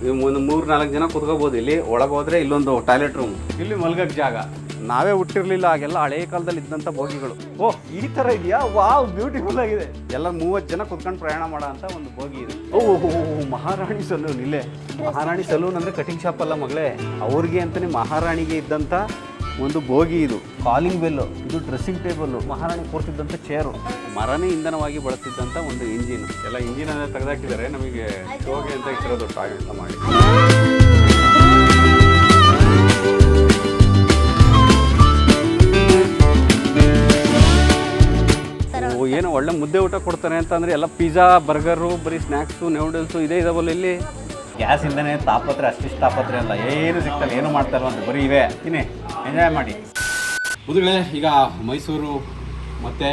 ಒಂದು 3-4 ಜನ ಕುತ್ಕೋಬೋದು. ಇಲ್ಲಿ ಒಳಗೆ ಹೋದರೆ ಇಲ್ಲೊಂದು ಟಾಯ್ಲೆಟ್ ರೂಮ್, ಇಲ್ಲಿ ಮಲ್ಗಕ್ಕೆ ಜಾಗ. ನಾವೇ ಹುಟ್ಟಿರ್ಲಿಲ್ಲ ಆಗೆಲ್ಲ ಹಳೆ ಕಾಲದಲ್ಲಿ ಇದ್ದಂಥ ಬೋಗಿಗಳು. ಓಹ್, ಈ ಥರ ಇದೆಯಾ? ವಾವ್, ಬ್ಯೂಟಿಫುಲ್ ಆಗಿದೆ. ಎಲ್ಲ 30 ಜನ ಕುತ್ಕೊಂಡು ಪ್ರಯಾಣ ಮಾಡೋ ಅಂತ ಒಂದು ಬೋಗಿ ಇದೆ. ಓಹ್, ಮಹಾರಾಣಿ ಸಲೂನ್. ಇಲ್ಲೇ ಮಹಾರಾಣಿ ಸಲೂನ್ ಅಂದರೆ ಕಟಿಂಗ್ ಶಾಪ್ ಅಲ್ಲ ಮಗಳೇ, ಅವ್ರಿಗೆ ಅಂತಲೇ ಮಹಾರಾಣಿಗೆ ಇದ್ದಂಥ ಒಂದು ಬೋಗಿ. ಇದು ಕಾಲಿಂಗ್ ಬೆಲ್ಲು, ಇದು ಡ್ರೆಸ್ಸಿಂಗ್ ಟೇಬಲ್ಲು, ಮಹಾರಾಣಿ ಕೂರ್ತಿದ್ದಂಥ ಚೇರು, ಮರನೇ ಇಂಧನವಾಗಿ ಬಳಸ್ತಿದ್ದಂಥ ಒಂದು ಇಂಜಿನ್. ಎಲ್ಲ ಇಂಜಿನ್ ಅಂದರೆ ತೆಗೆದಾಕಿದ್ದಾರೆ, ನಮಗೆ ಶೋಗೆ ಅಂತ ಇಟ್ಟಿರೋದು ಟಾಯ್ ಅಂತ ಮಾಡಿ. ಏನೋ ಒಳ್ಳೆ ಮುದ್ದೆ ಊಟ ಕೊಡ್ತಾರೆ ಅಂತಂದರೆ ಎಲ್ಲ ಪಿಜ್ಜಾ, ಬರ್ಗರು, ಬರೀ ಸ್ನ್ಯಾಕ್ಸು, ನೂಡಲ್ಸು ಇದೇ ಇದಾವಲ್ಲ ಇಲ್ಲಿ. ಗ್ಯಾಸಿಂದನೇ ತಾಪತ್ರೆ, ಅಷ್ಟಿಷ್ಟು ತಾಪತ್ರೆ ಅಲ್ಲ, ಏನು ಸಿಗ್ತಲ್ಲ, ಏನು ಮಾಡ್ತಾರೋ ಅಂತ ಬರೀ ಇವೆ. ತಿನ್ನಿ, ಎಂಜಾಯ್ ಮಾಡಿ. ಬುದ್ಧಗಳೇ, ಈಗ ಮೈಸೂರು ಮತ್ತು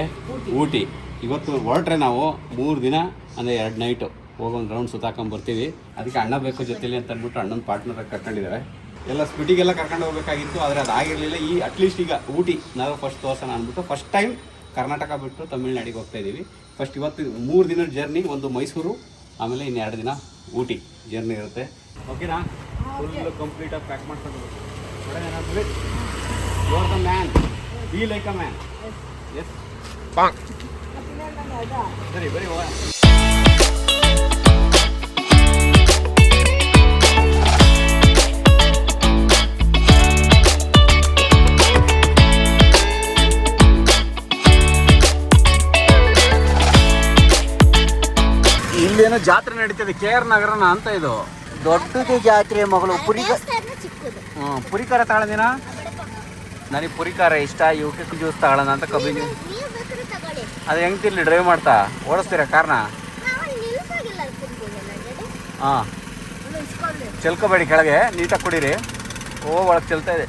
ಊಟಿ ಇವತ್ತು ಹೊರಟ್ರೆ ನಾವು 3 ದಿನ ಅಂದರೆ 2 ನೈಟು ಹೋಗೊಂದು ರೌಂಡ್ ಸುತ್ತಾಕೊಂಬರ್ತೀವಿ. ಅದಕ್ಕೆ ಅಣ್ಣ ಬೇಕು ಜೊತೆಲಿ ಅಂತ ಅಂದ್ಬಿಟ್ಟು ಅಣ್ಣನ ಪಾರ್ಟ್ನರ್ ಕರ್ಕೊಂಡಿದ್ದಾರೆ. ಎಲ್ಲ ಸ್ಪಿಟಿಗೆಲ್ಲ ಕರ್ಕೊಂಡು ಹೋಗಬೇಕಾಗಿತ್ತು, ಆದರೆ ಅದಾಗಿರಲಿಲ್ಲ. ಈ ಅಟ್ಲೀಸ್ಟ್ ಈಗ ಊಟಿ ನಾವು ಫಸ್ಟ್ ತೋರ್ಸೋಣ ಅಂದ್ಬಿಟ್ಟು ಫಸ್ಟ್ ಟೈಮ್ ಕರ್ನಾಟಕ ಬಿಟ್ಟು ತಮಿಳ್ನಾಡಿಗೆ ಹೋಗ್ತಾ ಇದ್ದೀವಿ. ಫಸ್ಟ್ ಇವತ್ತು 3 ದಿನದ ಜರ್ನಿ, ಒಂದು ಮೈಸೂರು, ಆಮೇಲೆ ಇನ್ನು 2 ದಿನ ಊಟಿ ಜರ್ನಿ ಇರುತ್ತೆ. ಓಕೆನಾ? ಫುಲ್ ಕಂಪ್ಲೀಟಾಗಿ ಪ್ಯಾಕ್ ಮಾಡ್ಕೊಂಡು you are the man, be like a man. Yes, ಸರಿ ಬರೀ ಹೋಗೋಣ. ಇಲ್ಲೇನೋ ಜಾತ್ರೆ ನಡೀತದೆ, KR ನಗರನ ಅಂತ. ಇದು ದೊಡ್ಡದು ಜಾತ್ರೆ ಮಗಳು. ಪುರಿಕಾರ ತಗೊಳ್ಳೋದಿನ, ನನಗೆ ಪುರಿಕಾರ ಇಷ್ಟ. ಯೂಟಿ ಜ್ಯೂಸ್ ತಗೊಳ್ಳೋಣ ಅಂತ ಕಬ್ಬಿನ. ಅದು ಹೆಂಗೆ ತಿರ್ಲಿ ಡ್ರೈವ್ ಮಾಡ್ತಾ ಓಡಿಸ್ತೀರಾ ಕಾರ್ನ? ಹಾಂ, ಚೆಲ್ಕೋಬೇಡಿ ಕೆಳಗೆ, ನೀಟಾಗಿ ಕುಡೀರಿ. ಒಳಗೆ ಚೆಲ್ತಾ ಇದೆ.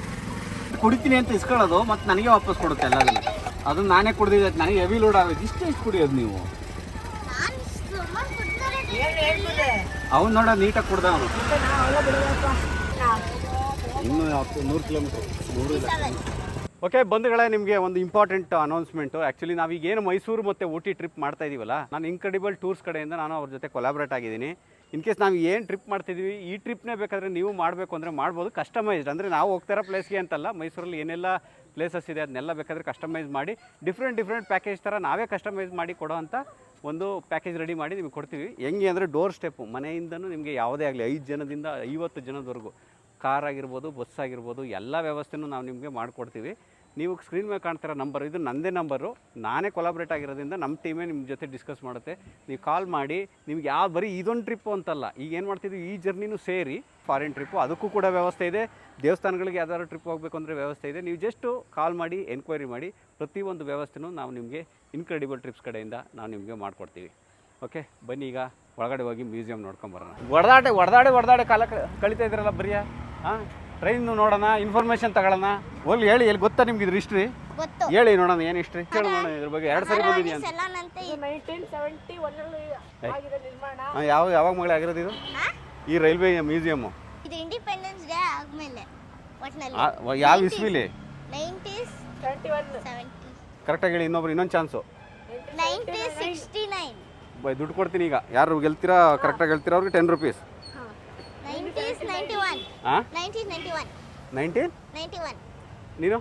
ಕುಡಿತೀನಿ ಅಂತ ಇಸ್ಕೊಳ್ಳೋದು ಮತ್ತು ನನಗೆ ವಾಪಸ್ ಕೊಡುತ್ತೆ ಎಲ್ಲದನ್ನು. ಅದನ್ನು ನಾನೇ ಕುಡ್ದಿದ್ದೆ, ನನಗೆ ಹೆವಿ ಲೋಡ್ ಆಗೋದು. ಇಷ್ಟೇ ಕುಡಿಯೋದು ನೀವು. ಅವನು ನೋಡ ನೀಟಾಗಿ ಕುಡ್ದ ಅವನು. ಇನ್ನೂ 100 ಕಿಲೋಮೀಟ್ರ್. ಓಕೆ ಬಂಧುಗಳೇ, ನಿಮಗೆ ಒಂದು ಇಂಪಾರ್ಟೆಂಟ್ ಅನೌನ್ಸ್ಮೆಂಟು. ಆ್ಯಕ್ಚುಲಿ ನಾವೀಗ ಏನು ಮೈಸೂರು ಮತ್ತು ಊಟಿ ಟ್ರಿಪ್ ಮಾಡ್ತಾ ಇದ್ದೀವಲ್ಲ, ನಾನು ಇನ್ಕ್ರೆಡಿಬಲ್ ಟೂರ್ಸ್ ಕಡೆಯಿಂದ ನಾನು ಅವ್ರ ಜೊತೆ ಕೊಲಾಬ್ರೇಟ್ ಆಗಿದ್ದೀನಿ. ಇನ್ ಕೇಸ್ ನಾವು ಏನು ಟ್ರಿಪ್ ಮಾಡ್ತಿದ್ದೀವಿ, ಈ ಟ್ರಿಪ್ನೇ ಬೇಕಾದರೆ ನೀವು ಮಾಡಬೇಕು ಅಂದರೆ ಮಾಡ್ಬೋದು. ಕಸ್ಟಮೈಸ್ಡ್ ಅಂದರೆ ನಾವು ಹೋಗ್ತಾರೋ ಪ್ಲೇಸ್ಗೆ ಅಂತಲ್ಲ, ಮೈಸೂರಲ್ಲಿ ಏನೆಲ್ಲ ಪ್ಲೇಸಸ್ ಇದೆ ಅದನ್ನೆಲ್ಲ ಬೇಕಾದರೆ ಕಸ್ಟಮೈಸ್ ಮಾಡಿ ಡಿಫ್ರೆಂಟ್ ಪ್ಯಾಕೇಜ್ ಥರ ನಾವೇ ಕಸ್ಟಮೈಸ್ ಮಾಡಿ ಕೊಡೋ ಅಂಥ ಒಂದು ಪ್ಯಾಕೇಜ್ ರೆಡಿ ಮಾಡಿ ನಿಮಗೆ ಕೊಡ್ತೀವಿ. ಹೆಂಗೆ ಅಂದರೆ ಡೋರ್ ಸ್ಟೆಪ್ಪು, ಮನೆಯಿಂದನೂ ನಿಮಗೆ ಯಾವುದೇ ಆಗಲಿ 5 ಜನದಿಂದ 50 ಜನದವರೆಗೂ, ಕಾರ್ ಆಗಿರ್ಬೋದು, ಬಸ್ ಆಗಿರ್ಬೋದು, ಎಲ್ಲ ವ್ಯವಸ್ಥೆನೂ ನಾವು ನಿಮಗೆ ಮಾಡಿಕೊಡ್ತೀವಿ. ನೀವು ಸ್ಕ್ರೀನ್ ಮೇಲೆ ಕಾಣ್ತಿರೋ ನಂಬರ್, ಇದು ನನ್ನದೇ ನಂಬರು. ನಾನೇ ಕೊಲಾಬ್ರೇಟ್ ಆಗಿರೋದ್ರಿಂದ ನಮ್ಮ ಟೀಮೇ ನಿಮ್ಮ ಜೊತೆ ಡಿಸ್ಕಸ್ ಮಾಡುತ್ತೆ. ನೀವು ಕಾಲ್ ಮಾಡಿ, ನಿಮ್ಗೆ ಯಾವ ಬರೀ ಇದೊಂದು ಟ್ರಿಪ್ಪು ಅಂತಲ್ಲ, ಈಗ ಏನು ಮಾಡ್ತಿದ್ವಿ, ಈ ಜರ್ನಿನೂ ಸೇರಿ ಫಾರಿನ್ ಟ್ರಿಪ್ಪು, ಅದಕ್ಕೂ ಕೂಡ ವ್ಯವಸ್ಥೆ ಇದೆ. ದೇವಸ್ಥಾನಗಳಿಗೆ ಯಾವ್ದಾದ್ರು ಟ್ರಿಪ್ ಹೋಗಬೇಕು ಅಂದರೆ ವ್ಯವಸ್ಥೆ ಇದೆ. ನೀವು ಜಸ್ಟು ಕಾಲ್ ಮಾಡಿ ಎನ್ಕ್ವೈರಿ ಮಾಡಿ, ಪ್ರತಿಯೊಂದು ವ್ಯವಸ್ಥೆನೂ ನಾವು ನಿಮಗೆ ಇನ್ಕ್ರೆಡಿಬಲ್ ಟ್ರಿಪ್ಸ್ ಕಡೆಯಿಂದ ನಾವು ನಿಮಗೆ ಮಾಡಿಕೊಡ್ತೀವಿ. ಓಕೆ ಬನ್ನಿ, ಈಗ ಒಳಗಡೆ ಹೋಗಿ ಮ್ಯೂಸಿಯಂ ನೋಡ್ಕೊಂಬರೋಣ. ಹೊಡೆದಾಡೆ ಕಾಲ ಕಳೀತಾ ಇದ್ದೀರಲ್ಲ ಬರೀ. ಹಾಂ, ಟ್ರೈನು ನೋಡೋಣ, ಇನ್ಫಾರ್ಮೇಷನ್ ತಗೊಳ್ಳೋಣ. ಹೋಗ್ಲಿ, ಹೇಳಿ, ಎಲ್ಲಿ ಗೊತ್ತಾ ನಿಮ್ಗೆ ಇದ್ರ ಹಿಸ್ಟ್ರಿ? ಹೇಳಿ ನೋಡೋಣ, ಏನು ಹಿಸ್ಟ್ರಿ ಹೇಳಿ ನೋಡೋಣ. ಇದ್ರ ಬಗ್ಗೆ 2 ಸರಿ ಬಂದಿದ್ದೀಯ ಅಂತ. ಯಾವಾಗ ಮಗಳೇ ಆಗಿರೋದು ಇದು? ಈ ರೈಲ್ವೆ ಮ್ಯೂಸಿಯಮ್ಮು ಇಂಡಿಪೆಂಡೆನ್ಸ್ ಡೇ ಆದ್ಮೇಲೆ ಯಾವ ಇಸ್ವಿಲಿ? 1970. ಕರೆಕ್ಟಾಗಿ ಹೇಳಿ, ಇನ್ನೊಂದು ಚಾನ್ಸು. 1969. ದುಡ್ಡು ಕೊಡ್ತೀನಿ ಈಗ. ಯಾರು ಗೆಲ್ತೀರಾ, ಕರೆಕ್ಟಾಗಿ ಹೇಳ್ತೀರಾ ಅವ್ರಿಗೆ 10 ರೂಪೀಸ್. 1991. ಹಾಂ, 1991. 1991. ನೀನು?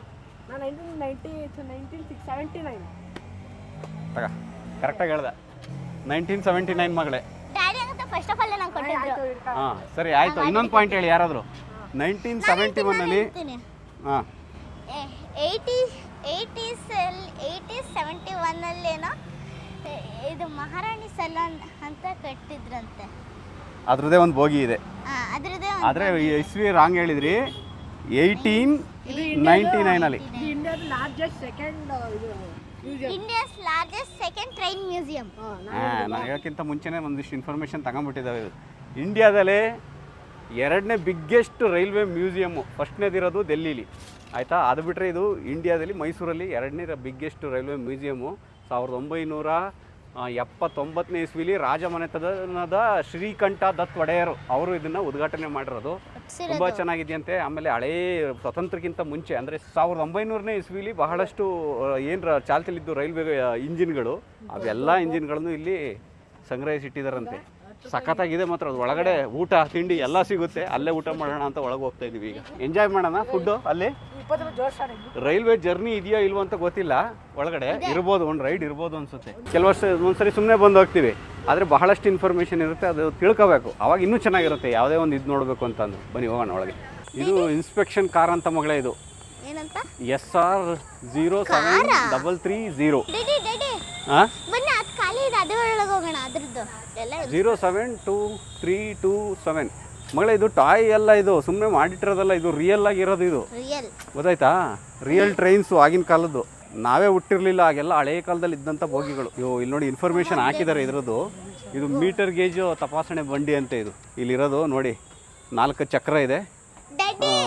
ನಾನು 1979. ತಗ, ಕರೆಕ್ಟಾಗಿ ಹೇಳ್ದೆ. 1979 ಮಗಳೇ. ಡ್ಯಾಡಿ ಅಂತ ಫಸ್ಟ್ ಆಫ್ ಆಲ್ ನಾನು ಕೊಟ್ಟಿದ್ದು. ಹಾಂ ಸರಿ ಆಯಿತು. ಇನ್ನೊಂದು ಪಾಯಿಂಟ್ ಹೇಳಿ ಯಾರಾದರೂ. 1971ನಲ್ಲಿ. ಹಾಂ, 71 ಇದು ಮಹಾರಾಣಿ ಸಲೂನ್ ಅಂತ ಕಟ್ಟಿದ್ರಂತೆ. ಅದ್ರದ್ದೇ ಒಂದು ಬೋಗಿ ಇದೆ. ಅದ್ರದ್ದೇ. ಆದರೆ ಇಸ್ವಿ ರಾಂಗ್ ಹೇಳಿದ್ರಿ. 1899 India's largest second train museum. ನಾನು ಹೇಳೋಕ್ಕಿಂತ ಮುಂಚೆನೇ ಒಂದಿಷ್ಟು ಇನ್ಫಾರ್ಮೇಷನ್ ತಗೊಂಡ್ಬಿಟ್ಟಿದ್ದಾವೆ. ಇಂಡಿಯಾದಲ್ಲೇ 2ನೇ ಬಿಗ್ಗೆಸ್ಟ್ ರೈಲ್ವೆ ಮ್ಯೂಸಿಯಮ್ಮು. ಫಸ್ಟ್ನೇದಿರೋದು ಡೆಲ್ಲಿಲಿ, ಆಯಿತಾ? ಅದು ಬಿಟ್ಟರೆ ಇದು ಇಂಡಿಯಾದಲ್ಲಿ ಮೈಸೂರಲ್ಲಿ 2ನೇ ಬಿಗ್ಗೆಸ್ಟ್ ರೈಲ್ವೆ ಮ್ಯೂಸಿಯಮ್ಮು. 1979ನೇ ಇಸ್ವಿಲಿ ರಾಜಮನೆತನದ ಶ್ರೀಕಂಠ ದತ್ ಒಡೆಯರು ಅವರು ಇದನ್ನು ಉದ್ಘಾಟನೆ ಮಾಡಿರೋದು. ತುಂಬ ಚೆನ್ನಾಗಿದೆಯಂತೆ. ಆಮೇಲೆ ಹಳೇ ಸ್ವತಂತ್ರಕ್ಕಿಂತ ಮುಂಚೆ ಅಂದರೆ 1900ನೇ ಇಸ್ವಿಲಿ ಬಹಳಷ್ಟು ಏನು ಚಾಲ್ತಿಲಿದ್ದು ರೈಲ್ವೆ ಇಂಜಿನ್ಗಳು, ಅವೆಲ್ಲ ಇಂಜಿನ್ಗಳನ್ನು ಇಲ್ಲಿ ಸಂಗ್ರಹಿಸಿಟ್ಟಿದ್ದಾರಂತೆ. ಸಖತ್ತಾಗಿದೆ ಮಾತ್ರ ಅದು ಒಳಗಡೆ ಊಟ ತಿಂಡಿ ಎಲ್ಲ ಸಿಗುತ್ತೆ. ಅಲ್ಲೇ ಊಟ ಮಾಡೋಣ ಅಂತ ಒಳಗೆ ಹೋಗ್ತಾ ಇದೀವಿ ಈಗ. ಎಂಜಾಯ್ ಮಾಡೋಣ ಫುಡ್ಡು ಅಲ್ಲಿ. ರೈಲ್ವೆ ಜರ್ನಿ ಇದೆಯೋ ಇಲ್ವೋ ಅಂತ ಗೊತ್ತಿಲ್ಲ, ಒಳಗಡೆ ಇರ್ಬೋದು, ಒಂದು ರೈಡ್ ಇರ್ಬೋದು ಅನ್ಸುತ್ತೆ. ಒಂದ್ಸರಿ ಸುಮ್ಮನೆ ಬಂದು ಹೋಗ್ತೀವಿ, ಆದರೆ ಬಹಳಷ್ಟು ಇನ್ಫಾರ್ಮೇಷನ್ ಇರುತ್ತೆ, ಅದು ತಿಳ್ಕೋಬೇಕು, ಅವಾಗ ಇನ್ನೂ ಚೆನ್ನಾಗಿರುತ್ತೆ. ಯಾವುದೇ ಒಂದು ಇದು ನೋಡಬೇಕು ಅಂತಂದು ಬನ್ನಿ ಹೋಗೋಣ ಒಳಗೆ. ಇದು ಇನ್ಸ್ಪೆಕ್ಷನ್ ಕಾರ್ ಅಂತ ಮಗಳೇ, ಇದು SR 07330 07237 ಮಗಳೇ. ಇದು ಟಾಯ್ ಎಲ್ಲ, ಇದು ಸುಮ್ಮನೆ ಮಾಡಿಟ್ಟಿರೋದಲ್ಲ, ಇದು ರಿಯಲ್ ಆಗಿರೋದು. ಇದು ಗೊತ್ತಾಯ್ತಾ? ರಿಯಲ್ ಟ್ರೈನ್ಸು ಆಗಿನ ಕಾಲದ್ದು, ನಾವೇ ಹುಟ್ಟಿರ್ಲಿಲ್ಲ ಆಗೆಲ್ಲ, ಹಳೆ ಕಾಲದಲ್ಲಿ ಇದ್ದಂಥ ಬೋಗಿಗಳು. ಇಲ್ಲಿ ನೋಡಿ ಇನ್ಫಾರ್ಮೇಷನ್ ಹಾಕಿದ್ದಾರೆ ಇದ್ರದ್ದು. ಇದು ಮೀಟರ್ ಗೇಜು ತಪಾಸಣೆ ಬಂಡಿ ಅಂತ. ಇದು ಇಲ್ಲಿರೋದು ನೋಡಿ, 4 ಚಕ್ರ ಇದೆ,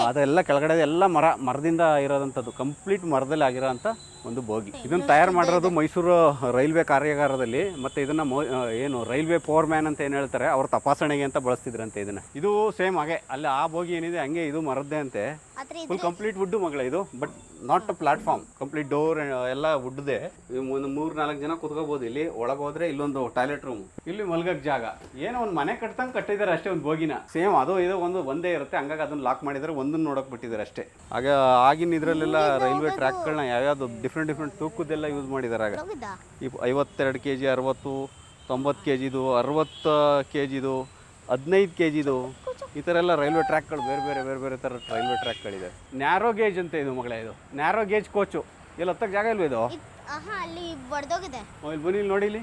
ಅದೆಲ್ಲ ಕೆಳಗಡೆ ಎಲ್ಲ ಮರದಿಂದ ಇರೋದಂಥದ್ದು, ಕಂಪ್ಲೀಟ್ ಮರದಲ್ಲಿ ಆಗಿರೋಂಥ ಒಂದು ಬೋಗಿ. ಇದನ್ನು ತಯಾರು ಮಾಡಿರೋದು ಮೈಸೂರು ರೈಲ್ವೆ ಕಾರ್ಯಾಗಾರದಲ್ಲಿ. ಮತ್ತು ಇದನ್ನು ಏನು ರೈಲ್ವೆ ಪವರ್ ಮ್ಯಾನ್ ಅಂತ ಏನು ಹೇಳ್ತಾರೆ, ಅವ್ರ ತಪಾಸಣೆಗೆ ಅಂತ ಬಳಸ್ತಿದ್ರಂತೆ ಇದನ್ನು. ಇದು ಸೇಮ್ ಹಾಗೆ, ಅಲ್ಲಿ ಆ ಬೋಗಿ ಏನಿದೆ ಹಂಗೆ ಇದು ಮರದ್ದೇ ಅಂತೆ. ಫುಲ್ ಕಂಪ್ಲೀಟ್ ವುಡ್ ಮಗಳೇ ಇದು, but not a platform, complete door ಎಲ್ಲ ವುಡ್ದೇ. ಒಂದು 3-4 ಜನ ಕುತ್ಕೋಬೋದು ಇಲ್ಲಿ. ಒಳಗೆ ಹೋದ್ರೆ ಇಲ್ಲೊಂದು ಟಾಯ್ಲೆಟ್ ರೂಮ್, ಇಲ್ಲಿ ಮಲ್ಗಕ್ಕೆ ಜಾಗ. ಏನೋ ಒಂದು ಮನೆ ಕಟ್ತಂಗೆ ಕಟ್ಟಿದ್ದಾರೆ ಅಷ್ಟೇ, ಒಂದು ಬೋಗಿನ. ಸೇಮ್ ಅದು ಇದು ಒಂದೇ ಇರುತ್ತೆ, ಹಂಗಾಗಿ ಅದನ್ನ ಲಾಕ್ ಮಾಡಿದರೆ ಒಂದನ್ನು ನೋಡಕ್ ಬಿಟ್ಟಿದ್ದಾರೆ ಅಷ್ಟೇ. ಆಗ ಆಗಿನ ಇದರಲ್ಲೆಲ್ಲ ರೈಲ್ವೆ ಟ್ರ್ಯಾಕ್ಗಳನ್ನ ಯಾವ್ಯಾವುದು ಡಿಫ್ರೆಂಟ್ ತೂಕದ್ದೆಲ್ಲ ಯೂಸ್ ಮಾಡಿದ್ದಾರೆ. ಆಗ 52 kg, 60, 90 kgದು, 60 kgದು, 15 kgದು, ಈ ಥರ ಎಲ್ಲ ರೈಲ್ವೆ ಟ್ರ್ಯಾಕ್ಗಳು ಬೇರೆ ಥರ ರೈಲ್ವೆ ಟ್ರ್ಯಾಕ್ಗಳಿದೆ. ನ್ಯಾರೋ ಗೇಜ್ ಅಂತ ಇದು ಮಗಳೇ, ಇದು ನ್ಯಾರೋ ಗೇಜ್ ಕೋಚು. ಇಲ್ಲಿ ಹತ್ತಕ್ಕೆ ಜಾಗ ಇಲ್ವ ಇದು? ಇಲ್ಲಿ ಬನ್ನಿ, ಇಲ್ಲಿ ನೋಡಿ, ಇಲ್ಲಿ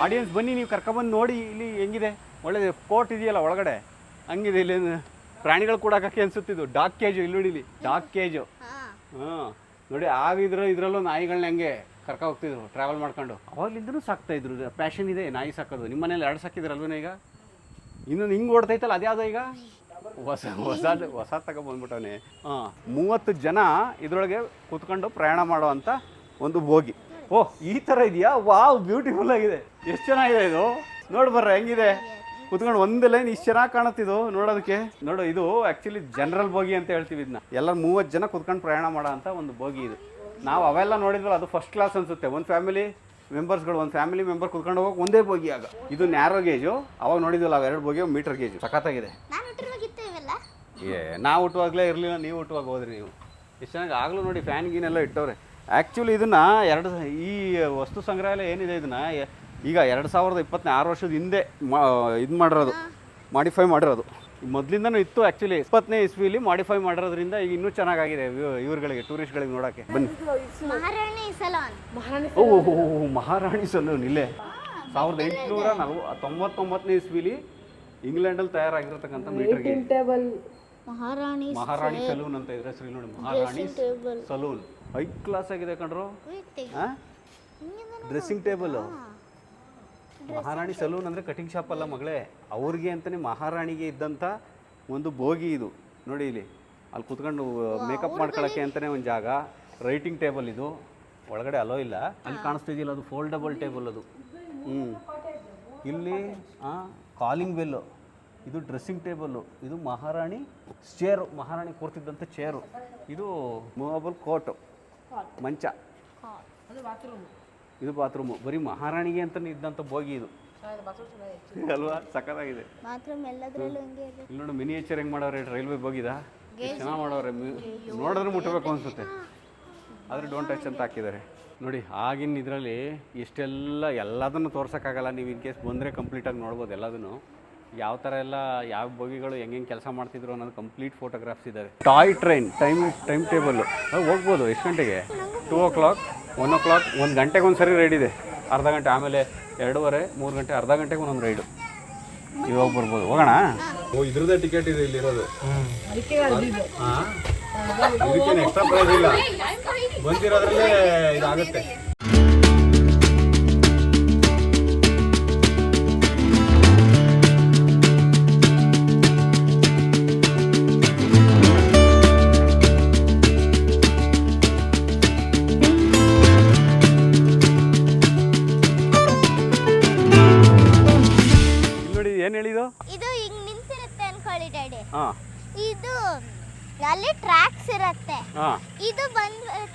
ಆಡಿಯನ್ಸ್ ಬನ್ನಿ, ನೀವು ಕರ್ಕೊಂಬಂದು ನೋಡಿ ಇಲ್ಲಿ ಹೆಂಗಿದೆ. ಒಳ್ಳೆ ಕೋರ್ಟ್ ಇದೆಯಲ್ಲ ಒಳಗಡೆ, ಹಂಗಿದೆ. ಇಲ್ಲಿ ಪ್ರಾಣಿಗಳು ಕೂಡ ಹಾಕಕ್ಕೆ ಅನ್ಸುತ್ತಿದ್ದು. ಡಾಗ್ ಕೇಜು, ಇಲ್ಲಿ ನೋಡಿ, ಇಲ್ಲಿ ಡಾಗ್ ಕೇಜು. ಹಾಂ ನೋಡಿ, ಇದ್ರಲ್ಲೂ ನಾಯಿಗಳನ್ನ ಹೆಂಗೆ ಕರ್ಕ ಹೋಗ್ತಿದ್ರು ಟ್ರಾವೆಲ್ ಮಾಡ್ಕೊಂಡು. ಅವಾಗಲಿಂದನೂ ಸಾಕ್ತಾಯಿದ್ರು, ಪ್ಯಾಷನ್ ಇದೆ ನಾಯಿ ಸಾಕೋದು. ನಿಮ್ಮ ಮನೇಲಿ 2 ಸಾಕಿದ್ರಲ್ವೇ ಈಗ? ಇನ್ನೊಂದು ಹಿಂಗೆ ಓಡ್ತೈತಲ್ಲ, ಅದ್ಯಾವುದೋ ಈಗ ಹೊಸ ತಗೊಬಂದ್ಬಿಟ್ಟವನೇ. 30 ಜನ ಇದರೊಳಗೆ ಕೂತ್ಕೊಂಡು ಪ್ರಯಾಣ ಮಾಡೋ ಅಂಥ ಒಂದು ಬೋಗಿ. ಓಹ್, ಈ ಥರ ಇದೆಯಾ? ವಾವ್, ಬ್ಯೂಟಿಫುಲ್ ಆಗಿದೆ. ಎಷ್ಟು ಚೆನ್ನಾಗಿದೆ ಇದು, ನೋಡಿ ಬರ್ರ ಹೆಂಗಿದೆ. ಕುತ್ಕೊಂಡು ಒಂದೇ ಲೈನ್ ಇಷ್ಟು ಚೆನ್ನಾಗಿ ಕಾಣುತ್ತಿದ್ದು ನೋಡೋದಕ್ಕೆ. ನೋಡು, ಇದು ಆ್ಯಕ್ಚುಲಿ ಜನರಲ್ ಬೋಗಿ ಅಂತ ಹೇಳ್ತೀವಿ ಇದನ್ನ. ಎಲ್ಲ 30 ಜನ ಕುತ್ಕೊಂಡು ಪ್ರಯಾಣ ಮಾಡೋ ಅಂಥ ಒಂದು ಬೋಗಿ ಇದು. ನಾವು ಅವೆಲ್ಲ ನೋಡಿದ್ವಲ್ಲ, ಅದು ಫಸ್ಟ್ ಕ್ಲಾಸ್ ಅನಿಸುತ್ತೆ. ಒಂದು ಫ್ಯಾಮಿಲಿ ಮೆಂಬರ್ ಕುತ್ಕೊಂಡು ಹೋಗೋಕೆ ಒಂದೇ ಬೋಗಿ. ಆಗ ಇದು ನ್ಯಾರೋ ಗೇಜು, ಅವಾಗ ನೋಡಿದ್ವಲ್ಲ ಅವು 2 ಬೋಗಿ, ಮೀಟರ್ ಗೇಜು. ಸಖತ್ತಾಗಿದೆ. ನಾವು ಹುಟ್ಟುವಾಗಲೇ ಇರಲಿಲ್ಲ, ನೀವು ಹುಟ್ಟುವಾಗ ಹೋದ್ರಿ ನೀವು. ಎಷ್ಟು ಚೆನ್ನಾಗಿ ಆಗಲೂ ನೋಡಿ, ಫ್ಯಾನ್ ಗೀನೆಲ್ಲ ಇಟ್ಟವ್ರೆ. ಆ್ಯಕ್ಚುಲಿ ಇದನ್ನು ಈ ವಸ್ತು ಸಂಗ್ರಹಾಲಯ ಏನಿದೆ, ಇದನ್ನು ಈಗ 2026 ವರ್ಷದ ಹಿಂದೆ ಇದು ಮಾಡಿರೋದು, ಮಾಡಿಫೈ ಮಾಡಿರೋದು. ಮೊದಲಿಂದನೂ ಇತ್ತು ಆ್ಯಕ್ಚುಲಿ. 20ನೇ ಇಸ್ವಿಲಿ ಮಾಡಿಫೈ ಮಾಡಿರೋದ್ರಿಂದ ಈಗ ಇನ್ನೂ ಚೆನ್ನಾಗಿದೆ ಇವ್ರುಗಳಿಗೆ, ಟೂರಿಸ್ಟ್ಗಳಿಗೆ ನೋಡೋಕ್ಕೆ. ಬನ್ನಿ. ಓಹ್, ಮಹಾರಾಣಿ ಸಲೂನ್ ಇಲ್ಲೇ 1899ನೇ ಇಸ್ವಿಲಿ ಇಂಗ್ಲೆಂಡಲ್ಲಿ ತಯಾರಾಗಿರತಕ್ಕಂಥ ಮೀಟರ್ ಗೇಜ್. ಮಹಾರಾಣಿ ಸಲೂನ್ ಅಂತ ಇದ್ರೆ ಹೆಸರು ನೋಡಿ, ಮಹಾರಾಣಿ ಸಲೂನ್. ಹೈ ಕ್ಲಾಸ್ ಆಗಿದೆ ಕಣ್ರು. Dressing table. ಮಹಾರಾಣಿ ಸಲೂನ್ ಅಂದರೆ ಕಟಿಂಗ್ ಶಾಪ್ ಅಲ್ಲ ಮಗಳೇ, ಅವ್ರಿಗೆ ಅಂತಲೇ ಮಹಾರಾಣಿಗೆ ಇದ್ದಂಥ ಒಂದು ಬೋಗಿ ಇದು. ನೋಡಿ ಇಲ್ಲಿ, ಅಲ್ಲಿ ಕುತ್ಕೊಂಡು ಮೇಕಪ್ ಮಾಡ್ಕೊಳ್ಳೋಕ್ಕೆ ಅಂತಲೇ ಒಂದು ಜಾಗ. ರೈಟಿಂಗ್ ಟೇಬಲ್ ಇದು, ಒಳಗಡೆ ಅಲೋ ಇಲ್ಲ. ಅಲ್ಲಿ ಕಾಣಿಸ್ತಿದೆಯಲ್ಲ, ಅದು ಫೋಲ್ಡಬಲ್ ಟೇಬಲ್ ಅದು. ಇಲ್ಲಿ ಕಾಲಿಂಗ್ ಬೆಲ್ಲು. ಇದು ಡ್ರೆಸ್ಸಿಂಗ್ ಟೇಬಲ್ಲು. ಇದು ಮಹಾರಾಣಿ ಚೇರು, ಮಹಾರಾಣಿ ಕೂರ್ತಿದ್ದಂಥ ಚೇರು. ಇದು ಮೂವಬಲ್ ಕೋಟು, ಮಂಚ. ಇದು ಬಾತ್ರೂಮು. ಬರೀ ಮಹಾರಾಣಿಗೆ ಅಂತಲೇ ಇದ್ದಂಥ ಬೋಗಿ ಇದು ಅಲ್ವಾ? ಸಖತ್ತಾಗಿದೆ. ಇಲ್ಲಿ ನೋಡಿ ಮಿನಿಯೇಚರ್ ಹೆಂಗೆ ಮಾಡೋರೆ, ರೈಲ್ವೆ ಬೋಗಿದ ಚೆನ್ನಾಗಿ ಮಾಡೋರೆ. ನೋಡಿದ್ರೆ ಮುಟ್ಟಬೇಕು ಅನಿಸುತ್ತೆ, ಆದರೆ ಡೋಂಟ್ ಟಚ್ ಅಂತ ಹಾಕಿದ್ದಾರೆ ನೋಡಿ. ಆಗಿನ ಇದರಲ್ಲಿ ಎಲ್ಲದನ್ನು ತೋರ್ಸೋಕ್ಕಾಗಲ್ಲ. ನೀವು ಇನ್ ಕೇಸ್ ಬಂದರೆ ಕಂಪ್ಲೀಟಾಗಿ ನೋಡ್ಬೋದು ಎಲ್ಲದನ್ನು. ಯಾವ ಥರ ಎಲ್ಲ ಯಾವ ಬೋಗಿಗಳು ಹೆಂಗೆ ಕೆಲಸ ಮಾಡ್ತಿದ್ರು ಅನ್ನೋದು ಕಂಪ್ಲೀಟ್ ಫೋಟೋಗ್ರಾಫ್ಸ್ ಇದ್ದಾವೆ. ಟಾಯ್ ಟ್ರೈನ್ ಟೈಮ್ ಟೇಬಲ್ಲು ಹೋಗ್ಬೋದು. ಎಷ್ಟು ಗಂಟೆಗೆ? 2 o'clock, 1 o'clock, 1 ಗಂಟೆಗೆ ಒಂದು ಸರಿ ರೈಡ್ ಇದೆ, ಅರ್ಧ ಗಂಟೆ. ಆಮೇಲೆ 2:30, 3 ಗಂಟೆ, ಅರ್ಧ ಗಂಟೆಗೆ ಒಂದೊಂದು ರೈಡು. ಇವಾಗ ಬರ್ಬೋದು. ಹೋಗೋಣ. ಇದ್ರದ್ದೇ ಟಿಕೆಟ್ ಇದೆ ಇಲ್ಲಿರೋದು. ಇದಕ್ಕೇನು ಎಕ್ಸ್ಟ್ರಾ ಪ್ರೈಸ್ ಇಲ್ಲ, ಬಂದಿರೋದ್ರಲ್ಲೇ ಇದಾಗುತ್ತೆ. ಇದು ಹಿಂಗ್ ನಿಂತಿರುತ್ತೆ ಅನ್ಕೊಳ್ಳಿ ಡ್ಯಾಡಿ. ಇದು ಅಲ್ಲಿ ಟ್ರ್ಯಾಕ್ಸ್ ಇರುತ್ತೆ. ಇದು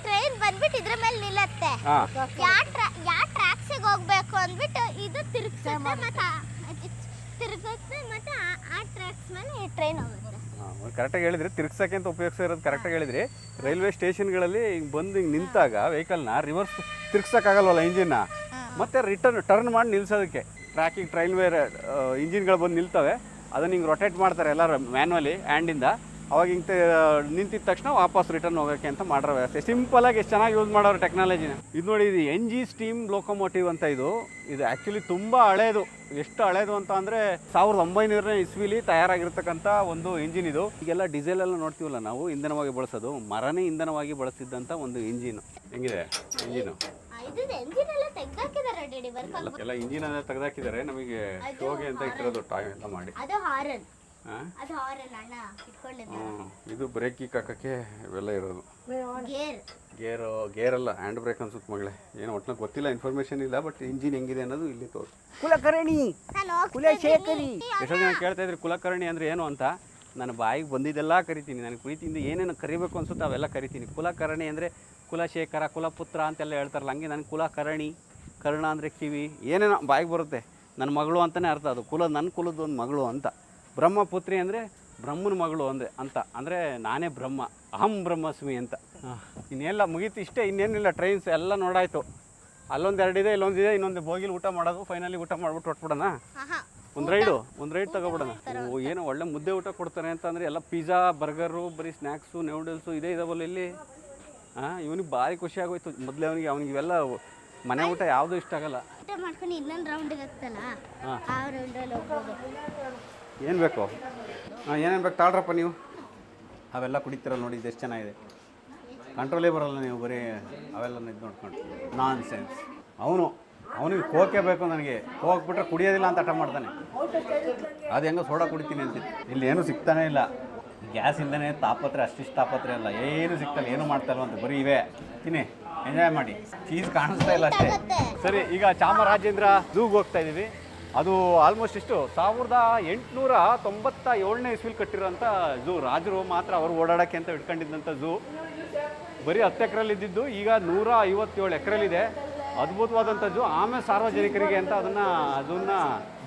ಟ್ರೈನ್ ಬಂದ್ಬಿಟ್ಟು ಇದ್ರ ಮೇಲೆ ನಿಲ್ಲತ್ತೆ. ಯಾವ ಟ್ರ್ಯಾಕ್ಸಿಗೆ ಹೋಗ್ಬೇಕು ಅಂದ್ಬಿಟ್ಟು ಇದು ತಿರುಗಿಸುತ್ತೆ. ಮತ್ತೆ ತಿರುಗುತ್ತೆ ಮತ್ತೆ ಆ ಟ್ರ್ಯಾಕ್ಸ್ ಮೇಲೆ ಈ ಟ್ರೈನ್ ಹೋಗುತ್ತೆ. ಕರೆಕ್ಟಾಗಿ ಹೇಳಿದ್ರಿ, ತಿರ್ಗ್ಸೋಕ್ಕೆ ಅಂತ ಉಪಯೋಗಿಸಿರೋದು ಕರೆಕ್ಟಾಗಿ ಹೇಳಿದ್ರಿ. ರೈಲ್ವೆ ಸ್ಟೇಷನ್ಗಳಲ್ಲಿ ಹಿಂಗೆ ಬಂದು ಹಿಂಗೆ ನಿಂತಾಗ ವೆಹಿಕಲ್ನ ರಿವರ್ಸ್ ತಿರ್ಗ್ಸೋಕ್ಕಾಗಲ್ವಲ್ಲ ಇಂಜಿನ್ನ, ಮತ್ತು ಟರ್ನ್ ಮಾಡಿ ನಿಲ್ಸೋದಕ್ಕೆ ಟ್ರ್ಯಾಕಿಂಗ್ ರೈಲ್ವೆ ಇಂಜಿನ್ಗಳು ಬಂದು ನಿಲ್ತವೆ, ಅದನ್ನು ಹಿಂಗೆ ರೊಟೇಟ್ ಮಾಡ್ತಾರೆ ಎಲ್ಲರೂ ಮ್ಯಾನ್ಯಲಿ ಹ್ಯಾಂಡಿಂದ. ಅವಾಗ ಹಿಂಗೆ ನಿಂತಿದ ತಕ್ಷಣ ವಾಪಸ್ ರಿಟರ್ನ್ ಹೋಗೋಕ್ಕೆ ಅಂತ ಮಾಡಿರೋ ವ್ಯವಸ್ಥೆ. ಸಿಂಪಲಾಗಿ ಎಷ್ಟು ಚೆನ್ನಾಗಿ ಯೂಸ್ ಮಾಡೋರು ಟೆಕ್ನಾಲಜಿನ. ಇದು ನೋಡಿ, ಇದು NG ಸ್ಟೀಮ್ ಲೋಕೋಮೋಟಿವ್ ಅಂತ. ಇದು ಆ್ಯಕ್ಚುಲಿ ತುಂಬ ಹಳೇದು. ಎಷ್ಟು ಹಳೇದು ಅಂತ ಅಂದರೆ 1900ನೇ ಇಸ್ವಿಲಿ ತಯಾರಾಗಿರ್ತಕ್ಕಂಥ ಒಂದು ಇಂಜಿನ್ ಇದು. ಈಗೆಲ್ಲ ಡೀಸೆಲ್ ಎಲ್ಲ ನೋಡ್ತೀವಲ್ಲ ನಾವು, ಇಂಧನವಾಗಿ ಬಳಸೋದು, ಮರನೇ ಇಂಧನವಾಗಿ ಬಳಸಿದ್ದಂಥ ಒಂದು ಇಂಜಿನ್. ಹೆಂಗಿದೆ ಇಂಜಿನು? ಎಲ್ಲ ಇಂಜಿನ್ ಅನ್ನ ತೆಗೆದಾಕಿದ್ದಾರೆ, ನಮಗೆ ಶೋಗೆ ಅಂತ ಇಟ್ಟಿರೋದು ಟಾಯ್ ಎಲ್ಲ ಮಾಡಿ. ಇದು ಬ್ರೇಕಿಗೆ ಹಾಕಕ್ಕೆ ಇವೆಲ್ಲ ಇರೋದು. ಗೇರಲ್ಲ, ಹ್ಯಾಂಡ್ ಬ್ರೇಕ್ ಅನ್ಸುತ್ತೆ ಮಗಳೇ. ಏನೋ ಒಟ್ಟಿನಲ್ಲಿ ಗೊತ್ತಿಲ್ಲ, ಇನ್ಫಾರ್ಮೇಶನ್ ಇಲ್ಲ, ಬಟ್ ಇಂಜಿನ್ ಹೆಂಗಿದೆ ಅನ್ನೋದು ಇಲ್ಲಿ ತೋರಿಸಿ. ಕುಲಕರ್ಣಿ, ಕುಲಶೇಖರಿ. ಎಷ್ಟೋ ಜನ ಕೇಳ್ತಾ ಇದ್ರಿ ಕುಲಕರ್ಣಿ ಅಂದರೆ ಏನು ಅಂತ. ನಾನು ಬಾಯಿಗೆ ಬಂದಿದ್ದೆಲ್ಲ ಕರಿತೀನಿ, ನನಗೆ ಪ್ರೀತಿಯಿಂದ ಏನೇನು ಕರಿಬೇಕು ಅನ್ಸುತ್ತೆ ಅವೆಲ್ಲ ಕರಿತೀನಿ. ಕುಲಕರ್ಣಿ ಅಂದರೆ ಕುಲಶೇಖರ, ಕುಲಪುತ್ರ ಅಂತೆಲ್ಲ ಹೇಳ್ತಾರಲ್ಲ, ಹಂಗೆ ನನಗೆ ಕುಲಕರ್ಣಿ. ಕರ್ಣ ಅಂದರೆ ಕಿವಿ, ಏನೇನೋ ಬಾಯಿಗೆ ಬರುತ್ತೆ. ನನ್ನ ಮಗಳು ಅಂತಲೇ ಅರ್ಥ ಅದು. ನನ್ನ ಕುಲದ ಒಂದು ಮಗಳು ಅಂತ. ಬ್ರಹ್ಮಪುತ್ರಿ ಅಂದರೆ ಬ್ರಹ್ಮನ ಮಗಳು ಅಂದರೆ ನಾನೇ ಬ್ರಹ್ಮ, ಅಹಂ ಬ್ರಹ್ಮಸ್ಮಿ ಅಂತ. ಇನ್ನೆಲ್ಲ ಮುಗೀತು, ಇಷ್ಟೇ, ಇನ್ನೇನಿಲ್ಲ. ಟ್ರೈನ್ಸ್ ಎಲ್ಲ ನೋಡಾಯಿತು. ಅಲ್ಲೊಂದು ಎರಡಿದೆ, ಇಲ್ಲೊಂದಿದೆ, ಇನ್ನೊಂದು ಬೋಗಿಲಿ ಊಟ ಮಾಡೋದು. ಫೈನಲಿ ಊಟ ಮಾಡ್ಬಿಟ್ಟು ಹೊಟ್ಬಿಡೋಣ, ಒಂದು ರೈಡ್ ತಗೊಬಿಡೋಣ. ಏನೋ ಒಳ್ಳೆ ಮುದ್ದೆ ಊಟ ಕೊಡ್ತಾರೆ ಅಂತಂದರೆ ಎಲ್ಲ ಪಿಜ್ಜಾ, ಬರ್ಗರು, ಬರೀ ಸ್ನ್ಯಾಕ್ಸು, ನೂಡಲ್ಸು ಇದಾವಲ್ಲ ಇಲ್ಲಿ. ಇವನಿಗೆ ಭಾರಿ ಖುಷಿ ಆಗೋಯ್ತು. ಮೊದಲೇ ಅವನಿಗೆ ಇವೆಲ್ಲ ಮನೆ ಊಟ ಯಾವುದೂ ಇಷ್ಟ ಆಗಲ್ಲ. ಏನು ಬೇಕು? ಏನೇನು ಬೇಕು ತಾಳ್ರಪ್ಪ ನೀವು. ಅವೆಲ್ಲ ಕುಡಿತೀರಲ್ಲ ನೋಡಿ, ಇದು ಎಷ್ಟು ಚೆನ್ನಾಗಿದೆ. ಕಂಟ್ರೋಲೇ ಬರೋಲ್ಲ ನೀವು, ಬರೀ ಅವೆಲ್ಲ ಇದು ನೋಡ್ಕೊಂಡು. ನಾನ್ ಸೆನ್ಸ್. ಅವನಿಗೆ ಕೋಕೆ ಬೇಕು, ನನಗೆ ಕೋಕ್ ಬಿಟ್ರೆ ಕುಡಿಯೋದಿಲ್ಲ ಅಂತ ಹಠ ಮಾಡ್ತಾನೆ. ಅದು ಹೆಂಗೋ ಸೋಡಾ ಕುಡಿತೀನಿ ಅಂತಿತ್ತು. ಇಲ್ಲಿ ಏನೂ ಸಿಗ್ತಾನೆ ಇಲ್ಲ. ಗ್ಯಾಸ್ ಇಲ್ಲದೇ ತಾಪತ್ರೆ, ಅಷ್ಟಿಷ್ಟು ತಾಪತ್ರೆ ಅಲ್ಲ, ಏನು ಸಿಗ್ತಲ್ಲ, ಏನು ಮಾಡ್ತಾರಲ್ಲ ಬರೀ ಇವೆ ತಿನ್ನಿ, ಎಂಜಾಯ್ ಮಾಡಿ. ಚೀಸ್ ಕಾಣಿಸ್ತಾ ಇಲ್ಲ ಅಷ್ಟೇ. ಸರಿ, ಈಗ ಚಾಮರಾಜೇಂದ್ರ ಝೂಗೆ ಹೋಗ್ತಾ ಇದ್ದೀವಿ. ಅದು ಆಲ್ಮೋಸ್ಟ್ ಎಷ್ಟು 1897ನೇ ಇಸ್ವಿಲಿ ಕಟ್ಟಿರೋಂಥ ಝೂ. ರಾಜರು ಮಾತ್ರ ಅವರು ಓಡಾಡೋಕ್ಕೆ ಅಂತ ಇಟ್ಕೊಂಡಿದ್ದಂಥ ಝೂ. ಬರೀ 10 ಎಕರೆಯಲ್ಲಿ ಇದ್ದಿದ್ದು ಈಗ 157 ಎಕರೆಲಿದೆ. ಅದ್ಭುತವಾದಂಥ ಝೂ. ಆಮೇಲೆ ಸಾರ್ವಜನಿಕರಿಗೆ ಅಂತ ಅದನ್ನು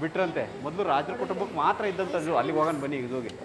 ಬಿಟ್ರಂತೆ. ಮೊದಲು ರಾಜರ ಕುಟುಂಬಕ್ಕೆ ಮಾತ್ರ ಇದ್ದಂಥ ಝೂ. ಅಲ್ಲಿಗೆ ಹೋಗೋಣ ಬನ್ನಿ, ಈಗ ಝೂಗೆ.